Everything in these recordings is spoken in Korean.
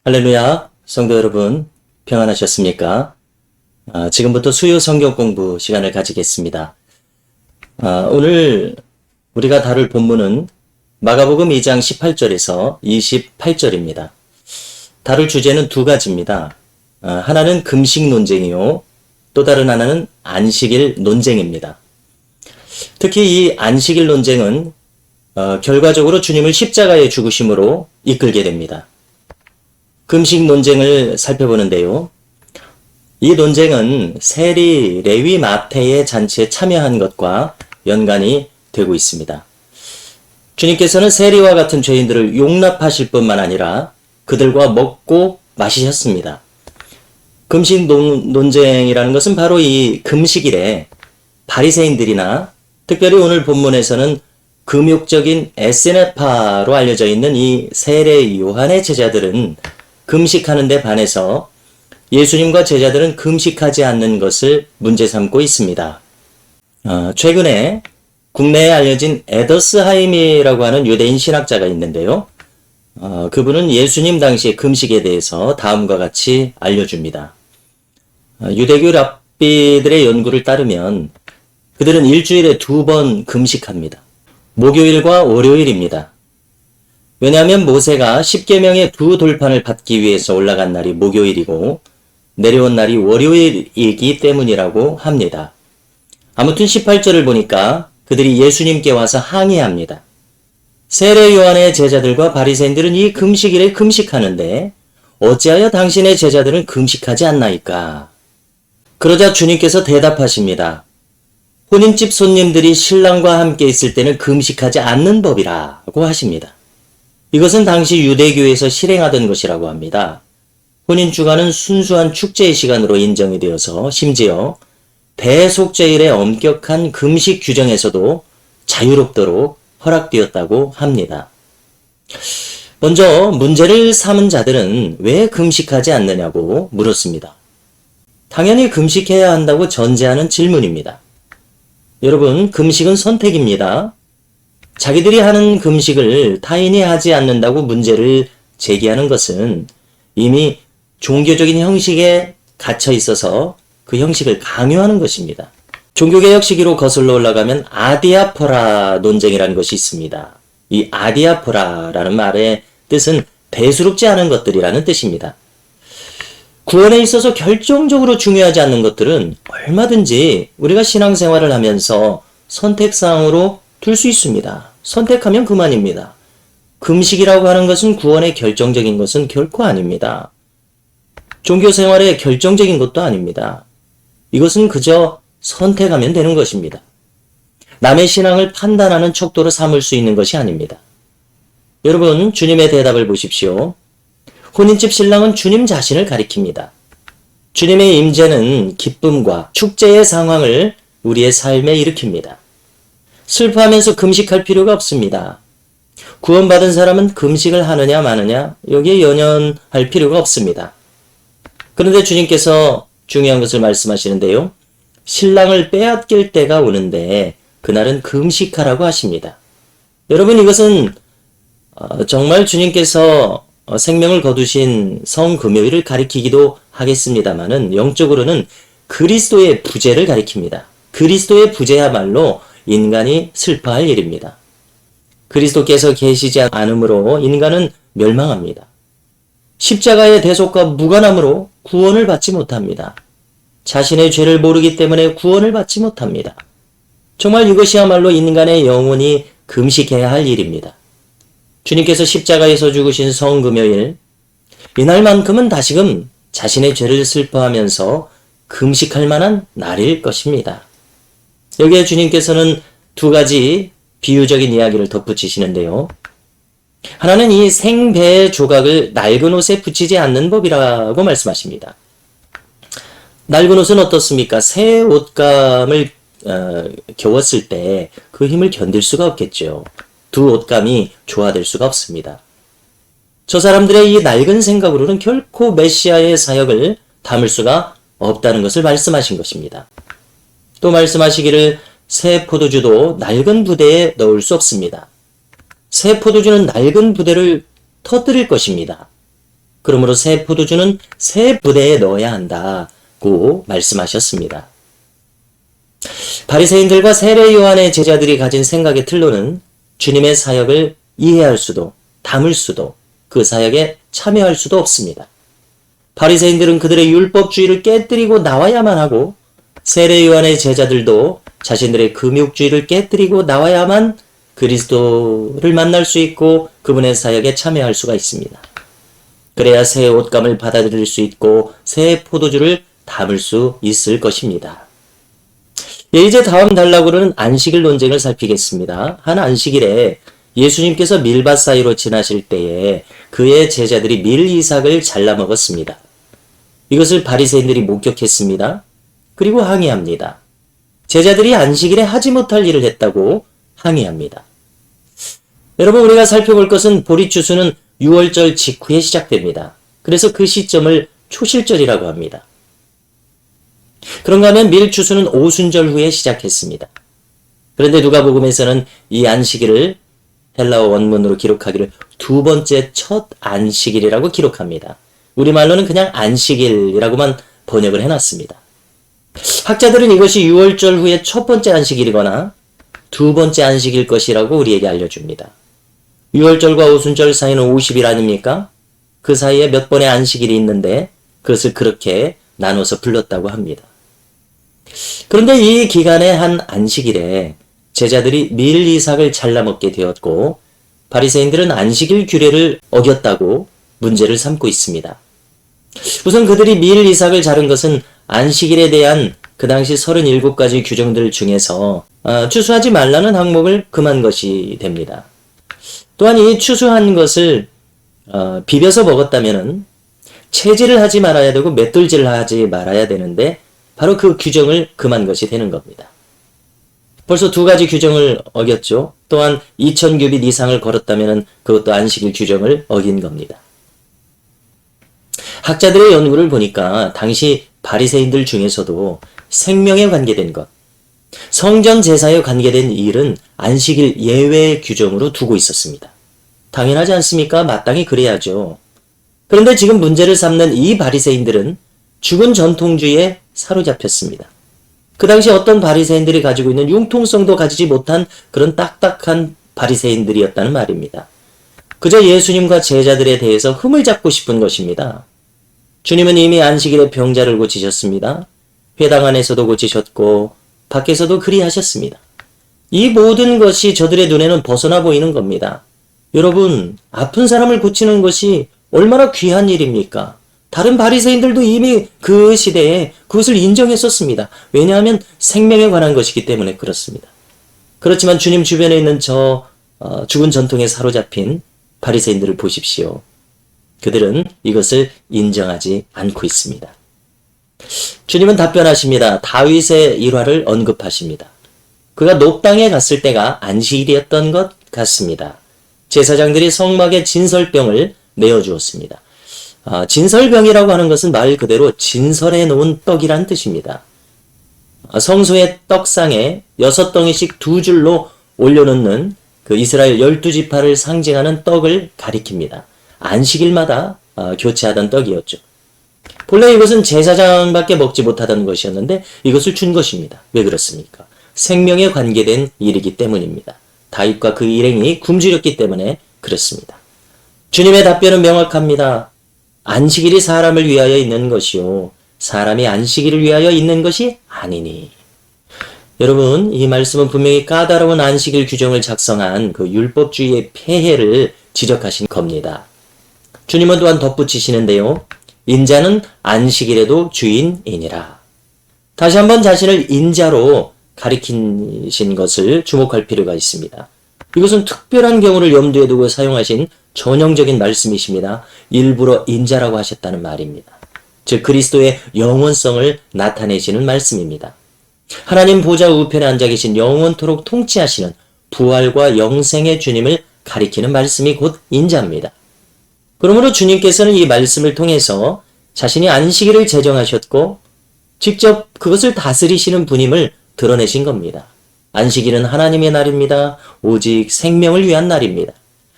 할렐루야, 성도 여러분, 평안하셨습니까? 지금부터 수요 성경 공부 시간을 가지겠습니다. 오늘 우리가 다룰 본문은 마가복음 2장 18절에서 28절입니다. 다룰 주제는 두 가지입니다. 하나는 금식 논쟁이요, 또 다른 하나는 안식일 논쟁입니다. 특히 이 안식일 논쟁은 결과적으로 주님을 십자가의 죽으심으로 이끌게 됩니다. 금식 논쟁을 살펴보는데요. 이 논쟁은 세리, 레위, 마태의 잔치에 참여한 것과 연관이 되고 있습니다. 주님께서는 세리와 같은 죄인들을 용납하실 뿐만 아니라 그들과 먹고 마시셨습니다. 금식 논쟁이라는 것은 바로 이 금식일에 바리새인들이나 특별히 오늘 본문에서는 금욕적인 에세네파로 알려져 있는 이 세례 요한의 제자들은 금식하는 데 반해서 예수님과 제자들은 금식하지 않는 것을 문제 삼고 있습니다. 최근에 국내에 알려진 에더스하임이라고 하는 유대인 신학자가 있는데요. 그분은 예수님 당시의 금식에 대해서 다음과 같이 알려줍니다. 유대교 랍비들의 연구를 따르면 그들은 일주일에 2번 금식합니다. 목요일과 월요일입니다. 왜냐하면 모세가 십계명의 2돌판을 받기 위해서 올라간 날이 목요일이고 내려온 날이 월요일이기 때문이라고 합니다. 아무튼 18절을 보니까 그들이 예수님께 와서 항의합니다. 세례 요한의 제자들과 바리새인들은 이 금식일에 금식하는데 어찌하여 당신의 제자들은 금식하지 않나이까? 그러자 주님께서 대답하십니다. 혼인집 손님들이 신랑과 함께 있을 때는 금식하지 않는 법이라고 하십니다. 이것은 당시 유대교에서 실행하던 것이라고 합니다. 혼인주간은 순수한 축제의 시간으로 인정이 되어서 심지어 대속죄일의 엄격한 금식 규정에서도 자유롭도록 허락되었다고 합니다. 먼저 문제를 삼은 자들은 왜 금식하지 않느냐고 물었습니다. 당연히 금식해야 한다고 전제하는 질문입니다. 여러분, 금식은 선택입니다. 자기들이 하는 금식을 타인이 하지 않는다고 문제를 제기하는 것은 이미 종교적인 형식에 갇혀 있어서 그 형식을 강요하는 것입니다. 종교개혁 시기로 거슬러 올라가면 아디아포라 논쟁이라는 것이 있습니다. 이 아디아포라라는 말의 뜻은 대수롭지 않은 것들이라는 뜻입니다. 구원에 있어서 결정적으로 중요하지 않는 것들은 얼마든지 우리가 신앙생활을 하면서 선택사항으로 둘 수 있습니다. 선택하면 그만입니다. 금식이라고 하는 것은 구원의 결정적인 것은 결코 아닙니다. 종교생활의 결정적인 것도 아닙니다. 이것은 그저 선택하면 되는 것입니다. 남의 신앙을 판단하는 척도로 삼을 수 있는 것이 아닙니다. 여러분, 주님의 대답을 보십시오. 혼인집 신랑은 주님 자신을 가리킵니다. 주님의 임재는 기쁨과 축제의 상황을 우리의 삶에 일으킵니다. 슬퍼하면서 금식할 필요가 없습니다. 구원받은 사람은 금식을 하느냐 마느냐 여기에 연연할 필요가 없습니다. 그런데 주님께서 중요한 것을 말씀하시는데요. 신랑을 빼앗길 때가 오는데 그날은 금식하라고 하십니다. 여러분, 이것은 정말 주님께서 생명을 거두신 성금요일을 가리키기도 하겠습니다마는 영적으로는 그리스도의 부재를 가리킵니다. 그리스도의 부재야말로 인간이 슬퍼할 일입니다. 그리스도께서 계시지 않으므로 인간은 멸망합니다. 십자가의 대속과 무관함으로 구원을 받지 못합니다. 자신의 죄를 모르기 때문에 구원을 받지 못합니다. 정말 이것이야말로 인간의 영혼이 금식해야 할 일입니다. 주님께서 십자가에서 죽으신 성금요일, 이날만큼은 다시금 자신의 죄를 슬퍼하면서 금식할 만한 날일 것입니다. 여기에 주님께서는 두 가지 비유적인 이야기를 덧붙이시는데요. 하나는 이 생배의 조각을 낡은 옷에 붙이지 않는 법이라고 말씀하십니다. 낡은 옷은 어떻습니까? 새 옷감을 겨웠을 때 그 힘을 견딜 수가 없겠죠. 두 옷감이 조화될 수가 없습니다. 저 사람들의 이 낡은 생각으로는 결코 메시아의 사역을 담을 수가 없다는 것을 말씀하신 것입니다. 또 말씀하시기를 새 포도주도 낡은 부대에 넣을 수 없습니다. 새 포도주는 낡은 부대를 터뜨릴 것입니다. 그러므로 새 포도주는 새 부대에 넣어야 한다고 말씀하셨습니다. 바리새인들과 세례 요한의 제자들이 가진 생각의 틀로는 주님의 사역을 이해할 수도 담을 수도 그 사역에 참여할 수도 없습니다. 바리새인들은 그들의 율법주의를 깨뜨리고 나와야만 하고 세례 요한의 제자들도 자신들의 금욕주의를 깨뜨리고 나와야만 그리스도를 만날 수 있고 그분의 사역에 참여할 수가 있습니다. 그래야 새 옷감을 받아들일 수 있고 새 포도주를 담을 수 있을 것입니다. 이제 다음 단락으로는 안식일 논쟁을 살피겠습니다. 한 안식일에 예수님께서 밀밭 사이로 지나실 때에 그의 제자들이 밀 이삭을 잘라 먹었습니다. 이것을 바리새인들이 목격했습니다. 그리고 항의합니다. 제자들이 안식일에 하지 못할 일을 했다고 항의합니다. 여러분, 우리가 살펴볼 것은 보리추수는 6월절 직후에 시작됩니다. 그래서 그 시점을 초실절이라고 합니다. 그런가 하면 밀추수는 오순절 후에 시작했습니다. 그런데 누가복음에서는 이 안식일을 헬라어 원문으로 기록하기를 두 번째 첫 안식일이라고 기록합니다. 우리말로는 그냥 안식일이라고만 번역을 해놨습니다. 학자들은 이것이 6월절 후에 첫 번째 안식일이거나 두 번째 안식일 것이라고 우리에게 알려줍니다. 6월절과 오순절 사이는 50일 아닙니까? 그 사이에 몇 번의 안식일이 있는데 그것을 그렇게 나눠서 불렀다고 합니다. 그런데 이 기간의 한 안식일에 제자들이 밀 이삭을 잘라 먹게 되었고 바리새인들은 안식일 규례를 어겼다고 문제를 삼고 있습니다. 우선 그들이 밀 이삭을 자른 것은 안식일에 대한 그 당시 37가지 규정들 중에서 추수하지 말라는 항목을 금한 것이 됩니다. 또한 이 추수한 것을 비벼서 먹었다면 채질을 하지 말아야 되고 맷돌질을 하지 말아야 되는데 바로 그 규정을 금한 것이 되는 겁니다. 벌써 두 가지 규정을 어겼죠. 또한 2000규빗 이상을 걸었다면 그것도 안식일 규정을 어긴 겁니다. 학자들의 연구를 보니까 당시 바리새인들 중에서도 생명에 관계된 것, 성전 제사에 관계된 일은 안식일 예외 규정으로 두고 있었습니다. 당연하지 않습니까? 마땅히 그래야죠. 그런데 지금 문제를 삼는 이 바리새인들은 죽은 전통주의에 사로잡혔습니다. 그 당시 어떤 바리새인들이 가지고 있는 융통성도 가지지 못한 그런 딱딱한 바리새인들이었다는 말입니다. 그저 예수님과 제자들에 대해서 흠을 잡고 싶은 것입니다. 주님은 이미 안식일에 병자를 고치셨습니다. 회당 안에서도 고치셨고 밖에서도 그리하셨습니다. 이 모든 것이 저들의 눈에는 벗어나 보이는 겁니다. 여러분, 아픈 사람을 고치는 것이 얼마나 귀한 일입니까? 다른 바리새인들도 이미 그 시대에 그것을 인정했었습니다. 왜냐하면 생명에 관한 것이기 때문에 그렇습니다. 그렇지만 주님 주변에 있는 죽은 전통에 사로잡힌 바리새인들을 보십시오. 그들은 이것을 인정하지 않고 있습니다. 주님은 답변하십니다. 다윗의 일화를 언급하십니다. 그가 녹당에 갔을 때가 안식일이었던 것 같습니다. 제사장들이 성막에 진설병을 내어주었습니다. 진설병이라고 하는 것은 말 그대로 진설해 놓은 떡이란 뜻입니다. 성소의 떡상에 6덩이씩 두 줄로 올려놓는 그 이스라엘 12지파를 상징하는 떡을 가리킵니다. 안식일마다 교체하던 떡이었죠. 본래 이것은 제사장밖에 먹지 못하던 것이었는데 이것을 준 것입니다. 왜 그렇습니까? 생명에 관계된 일이기 때문입니다. 다윗과 그 일행이 굶주렸기 때문에 그렇습니다. 주님의 답변은 명확합니다. 안식일이 사람을 위하여 있는 것이요 사람이 안식일을 위하여 있는 것이 아니니. 여러분, 이 말씀은 분명히 까다로운 안식일 규정을 작성한 그 율법주의의 폐해를 지적하신 겁니다. 주님은 또한 덧붙이시는데요. 인자는 안식일에도 주인이니라. 다시 한번 자신을 인자로 가리키신 것을 주목할 필요가 있습니다. 이것은 특별한 경우를 염두에 두고 사용하신 전형적인 말씀이십니다. 일부러 인자라고 하셨다는 말입니다. 즉 그리스도의 영원성을 나타내시는 말씀입니다. 하나님 보좌 우편에 앉아 계신 영원토록 통치하시는 부활과 영생의 주님을 가리키는 말씀이 곧 인자입니다. 그러므로 주님께서는 이 말씀을 통해서 자신이 안식일을 제정하셨고 직접 그것을 다스리시는 분임을 드러내신 겁니다. 안식일은 하나님의 날입니다. 오직 생명을 위한 날입니다.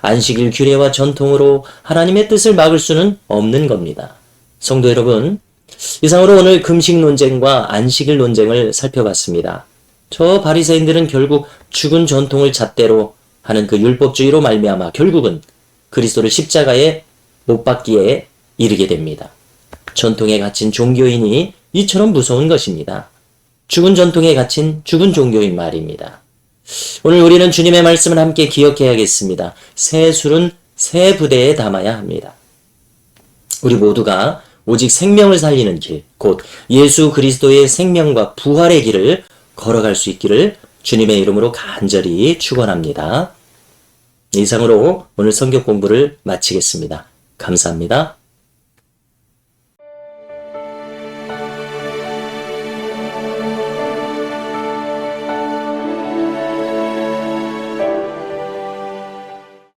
안식일 규례와 전통으로 하나님의 뜻을 막을 수는 없는 겁니다. 성도 여러분, 이상으로 오늘 금식 논쟁과 안식일 논쟁을 살펴봤습니다. 저 바리새인들은 결국 죽은 전통을 잣대로 하는 그 율법주의로 말미암아 결국은 그리스도를 십자가에 못 박기에 이르게 됩니다. 전통에 갇힌 종교인이 이처럼 무서운 것입니다. 죽은 전통에 갇힌 죽은 종교인 말입니다. 오늘 우리는 주님의 말씀을 함께 기억해야겠습니다. 새 술은 새 부대에 담아야 합니다. 우리 모두가 오직 생명을 살리는 길, 곧 예수 그리스도의 생명과 부활의 길을 걸어갈 수 있기를 주님의 이름으로 간절히 축원합니다. 이상으로 오늘 성경 공부를 마치겠습니다. 감사합니다.